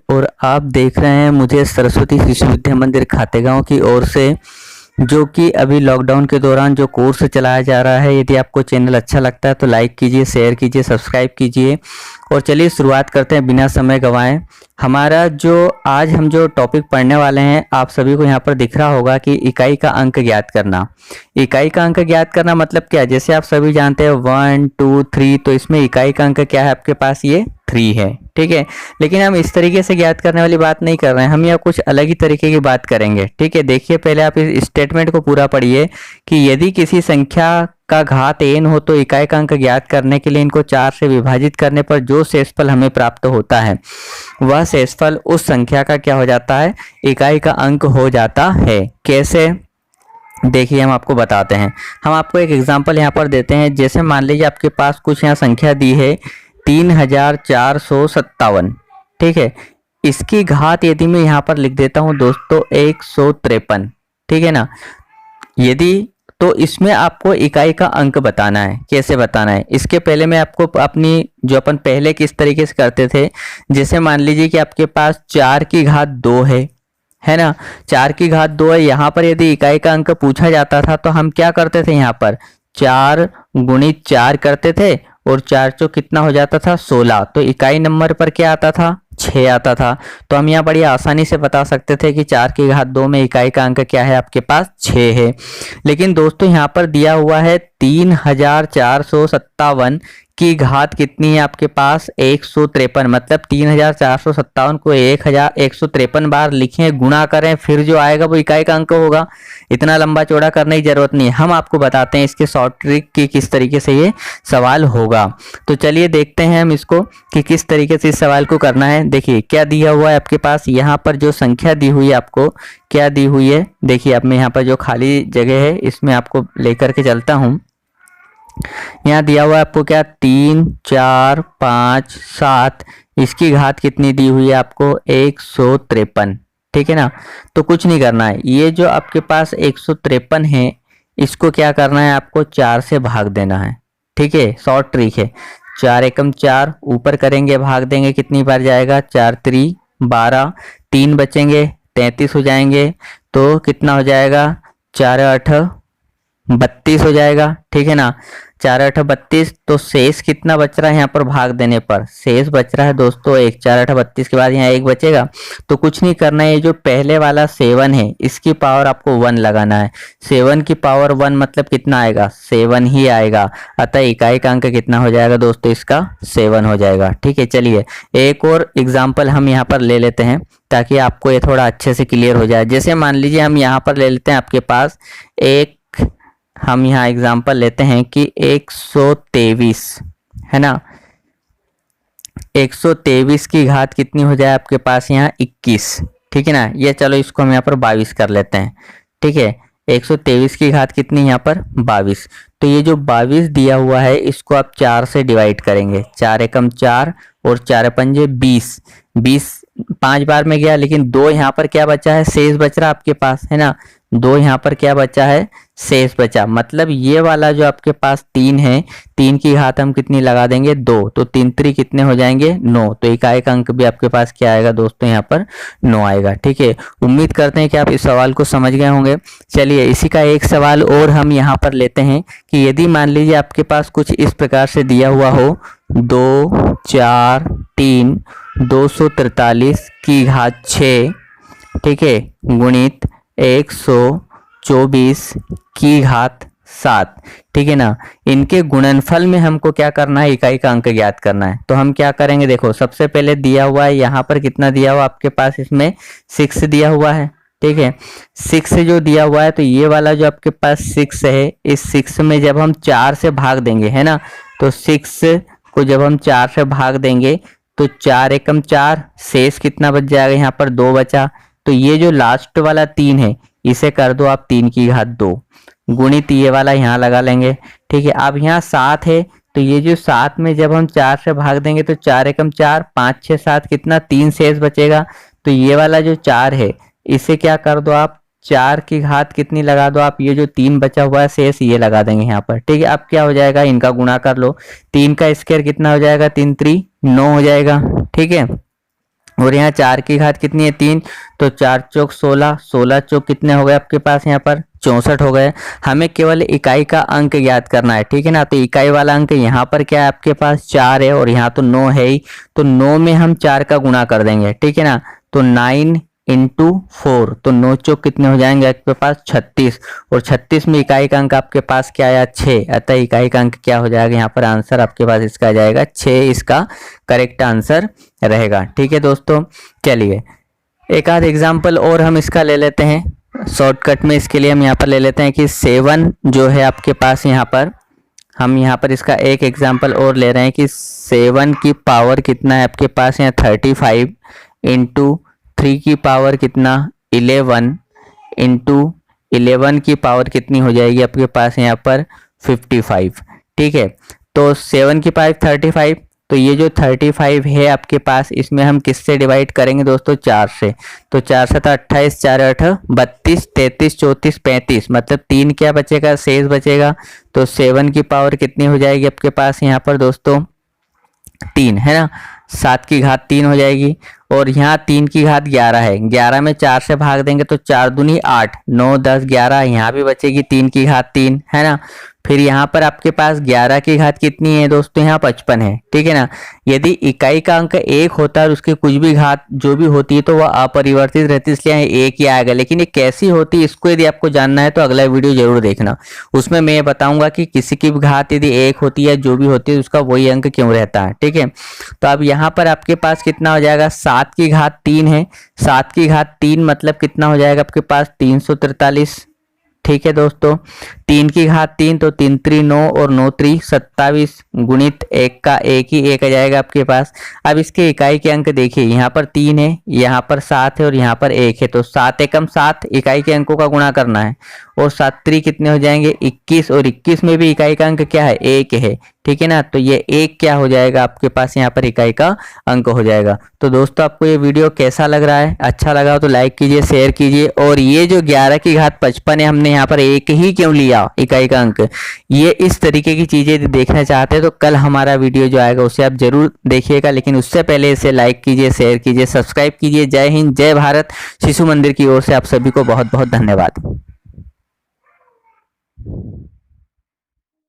और आप देख रहे हैं मुझे सरस्वती शिशु विद्या मंदिर खातेगांव की ओर से, जो कि अभी लॉकडाउन के दौरान जो कोर्स चलाया जा रहा है। यदि आपको चैनल अच्छा लगता है तो लाइक कीजिए, शेयर कीजिए, सब्सक्राइब कीजिए। और चलिए शुरुआत करते हैं बिना समय गंवाए। हमारा जो आज हम जो टॉपिक पढ़ने वाले हैं, आप सभी को यहाँ पर दिख रहा होगा कि इकाई का अंक ज्ञात करना। इकाई का अंक ज्ञात करना मतलब क्या? जैसे आप सभी जानते हैं 1 2 3, तो इसमें इकाई का अंक क्या है आपके पास? ये 3 है, ठीक है। लेकिन हम इस तरीके से ज्ञात करने वाली बात नहीं कर रहे हैं, हम यहाँ कुछ अलग ही तरीके की बात करेंगे, ठीक है। देखिए पहले आप इस स्टेटमेंट को पूरा पढ़िए कि यदि किसी संख्या का घात n हो तो इकाई का अंक ज्ञात करने के लिए इनको 4 से विभाजित करने पर जो शेषफल हमें प्राप्त होता है, वह शेषफल उस संख्या का क्या हो जाता है? इकाई का अंक हो जाता है। कैसे? देखिए हम आपको बताते हैं। हम आपको एक एग्जांपल यहाँ पर देते हैं। जैसे मान लीजिए आपके पास कुछ यहाँ संख्या दी है 3457, ठीक है। इसकी घात यदि मैं यहाँ पर लिख देता हूँ दोस्तों 153, ठीक है ना। यदि तो इसमें आपको इकाई का अंक बताना है। कैसे बताना है? इसके पहले मैं आपको अपनी जो अपन पहले किस तरीके से करते थे, जैसे मान लीजिए कि आपके पास 4 की घात 2 है ना। 4 की घात 2 है। यहाँ पर यदि इकाई का अंक पूछा जाता था तो हम क्या करते थे? यहाँ पर 4 गुणित 4 करते थे और 4 चौ कितना हो जाता था? 16। तो इकाई नंबर पर क्या आता था? 6 आता था। तो हम यहाँ बड़ी आसानी से बता सकते थे कि 4 की घात 2 में इकाई का अंक क्या है? आपके पास 6 है। लेकिन दोस्तों यहाँ पर दिया हुआ है 3457 की घात कितनी है आपके पास? 153। मतलब 3457 को 1153 बार लिखें, गुणा करें, फिर जो आएगा वो इकाई का अंक होगा। इतना लंबा चौड़ा करने की जरूरत नहीं है। हम आपको बताते हैं इसके शॉर्ट ट्रिक की किस तरीके से ये सवाल होगा। तो चलिए देखते हैं हम इसको कि किस तरीके से इस सवाल को करना है। देखिए क्या दिया हुआ है आपके पास, यहाँ पर जो संख्या दी हुई है आपको, क्या दी हुई है? देखिए अब मैं यहाँ पर जो खाली जगह है इसमें आपको लेकर के चलता हूँ। यहाँ दिया हुआ है आपको क्या? 3 4 5 7। इसकी घात कितनी दी हुई है आपको? 153, ठीक है ना। तो कुछ नहीं करना है, ये जो आपके पास 153 है इसको क्या करना है? आपको 4 से भाग देना है, ठीक है। शॉर्ट ट्रिक है। 4 एकम 4, ऊपर करेंगे भाग देंगे, कितनी बार जाएगा? 4 3 12, 3 बचेंगे 33 हो जाएंगे। तो कितना हो जाएगा? 4 8 32 हो जाएगा, ठीक है ना। 4 8 32। तो शेष कितना बच रहा है यहाँ पर भाग देने पर? शेष बच रहा है दोस्तों 1। 4 8 32 के बाद यहाँ 1 बचेगा। तो कुछ नहीं करना है, ये जो पहले वाला 7 है इसकी पावर आपको 1 लगाना है। 7 की पावर 1 मतलब कितना आएगा? 7 ही आएगा। अतः इकाई का अंक कितना हो जाएगा दोस्तों? इसका 7 हो जाएगा, ठीक है। चलिए एक और एग्जाम्पल हम यहाँ पर ले लेते हैं ताकि आपको ये थोड़ा अच्छे से क्लियर हो जाए। जैसे मान लीजिए हम यहाँ पर ले लेते हैं आपके पास हम यहाँ एग्जाम्पल लेते हैं कि 123 है ना। 123 की घात कितनी हो जाए आपके पास? यहाँ 21, ठीक है ना। ये चलो इसको हम यहाँ पर 22 कर लेते हैं, ठीक है। 123 की घात कितनी यहाँ पर? 22। तो ये जो 22 दिया हुआ है इसको आप 4 से डिवाइड करेंगे। 4 एकम 4 और 4 पंजे 20। 20 5 बार में गया, लेकिन 2 यहाँ पर क्या बचा है? शेष बच रहा आपके पास, है ना। 2 यहाँ पर क्या बचा है? शेष बचा। मतलब ये वाला जो आपके पास 3 है, 3 की घात हम कितनी लगा देंगे? 2। तो 3 3 कितने हो जाएंगे? 9। तो इकाई का अंक भी आपके पास क्या आएगा दोस्तों? यहाँ पर 9 आएगा, ठीक है। उम्मीद करते हैं कि आप इस सवाल को समझ गए होंगे। चलिए इसी का एक सवाल और हम यहाँ पर लेते हैं कि यदि मान लीजिए आपके पास कुछ इस प्रकार से दिया हुआ हो 2 4 3 243 की घात 6, ठीक है, गुणित 124 की घात 7, ठीक है ना। इनके गुणनफल में हमको क्या करना है? इकाई का अंक ज्ञात करना है। तो हम क्या करेंगे? देखो सबसे पहले दिया हुआ है यहाँ पर कितना दिया हुआ आपके पास? इसमें 6 दिया हुआ है, ठीक है। 6 जो दिया हुआ है तो ये वाला जो आपके पास 6 है, इस 6 में जब हम 4 से भाग देंगे, है ना, तो 6 को जब हम 4 से भाग देंगे तो 4 एकम 4, शेष कितना बच जाएगा? यहाँ पर 2 बचा। तो ये जो लास्ट वाला 3 है इसे कर दो आप 3 की घात 2, गुणित ये वाला यहाँ लगा लेंगे, ठीक है। अब यहाँ 7 है तो ये जो 7 में जब हम 4 से भाग देंगे तो 4 एकम 4, 5 6 7 कितना? 3 शेष बचेगा। तो ये वाला जो 4 है इसे क्या कर दो आप 4 की घात कितनी लगा दो आप, ये जो 3 बचा हुआ है शेष ये लगा देंगे यहाँ पर, ठीक है। अब क्या हो जाएगा, इनका गुणा कर लो, 3 का स्क्वायर कितना हो जाएगा, 3 3 9 हो जाएगा, ठीक है। और यहाँ 4 की घात कितनी है, 3, तो 4 चौक 16, 16 चौक कितने हो गए आपके पास यहाँ पर 64 हो गए। हमें केवल इकाई का अंक ज्ञात करना है, ठीक है ना। तो इकाई वाला अंक यहाँ पर क्या है आपके पास 4 है और यहाँ तो 9 है ही, तो 9 में हम 4 का गुणा कर देंगे, ठीक है ना। तो 9 इंटू 4, तो 9 चौक कितने हो जाएंगे आपके पास 36, और 36 में इकाई का अंक आपके पास क्या आया 6, अतः इकाई का अंक क्या हो जाएगा यहाँ पर आंसर आपके पास इसका आ जाएगा 6, इसका करेक्ट आंसर रहेगा, ठीक है दोस्तों। चलिए एक आध एग्जाम्पल और हम इसका ले लेते हैं शॉर्टकट में। इसके लिए हम यहाँ पर ले लेते हैं कि 7 जो है आपके पास यहाँ पर, हम यहाँ पर इसका एक एग्जाम्पल और ले रहे हैं कि 7 की पावर कितना है आपके पास यहाँ 35 इंटू 3 की पावर कितना 11 इंटू 11 की पावर कितनी हो जाएगी आपके पास यहाँ पर 55, ठीक है। तो 7 की पावर 35, तो ये जो 35 है आपके पास इसमें हम किससे डिवाइड करेंगे दोस्तों 4 से, तो 4 7 28, 4 8 32, 33 34 35, मतलब 3 क्या बचेगा शेष बचेगा। तो 7 की पावर कितनी हो जाएगी आपके पास यहाँ पर दोस्तों 3 है ना, 7 की घात 3 हो जाएगी। और यहाँ 3 की घात 11 है, 11 में 4 से भाग देंगे तो 4 दूनी 8, 9 10 11, यहाँ भी बचेगी 3 की घात 3 है ना। फिर यहाँ पर आपके पास 11 की घात कितनी है दोस्तों यहाँ 55 है, ठीक है ना। यदि इकाई का अंक 1 होता है और उसकी कुछ भी घात जो भी होती है तो वह अपरिवर्तित रहती है, इसलिए 1 ही आएगा। लेकिन ये कैसी होती है इसको यदि आपको जानना है तो अगला वीडियो जरूर देखना, उसमें मैं बताऊंगा कि किसी की भी घात यदि 1 होती है जो भी होती है उसका वही अंक क्यों रहता है, ठीक है। तो अब यहाँ पर आपके पास कितना हो जाएगा 7 की घात 3 है, 7 की घात 3 मतलब कितना हो जाएगा आपके पास 343, ठीक है दोस्तों। 3 की घात 3 तो 3 3 9 और 9 3 27 गुणित 1 का 1 ही 1 आ जाएगा आपके पास। अब इसके इकाई के अंक देखिए, यहाँ पर 3 है, यहाँ पर 7 है और यहाँ पर 1 है, तो 7 एकम 7 इकाई के अंकों का गुणा करना है, और 7 3 कितने हो जाएंगे 21, और 21 में भी इकाई का अंक क्या है 1 है, ठीक है ना। तो ये 1 क्या हो जाएगा आपके पास यहाँ पर इकाई का अंक हो जाएगा। तो दोस्तों आपको ये वीडियो कैसा लग रहा है, अच्छा लगा तो लाइक कीजिए, शेयर कीजिए। और ये जो 11 की घात 55 है हमने यहाँ पर 1 ही क्यों लिया इकाई का अंक, ये इस तरीके की चीजें यदि देखना चाहते हैं तो कल हमारा वीडियो जो आएगा उसे आप जरूर देखिएगा। लेकिन उससे पहले इसे लाइक कीजिए, शेयर कीजिए, सब्सक्राइब कीजिए। जय हिंद, जय भारत। शिशु मंदिर की ओर से आप सभी को बहुत बहुत धन्यवाद।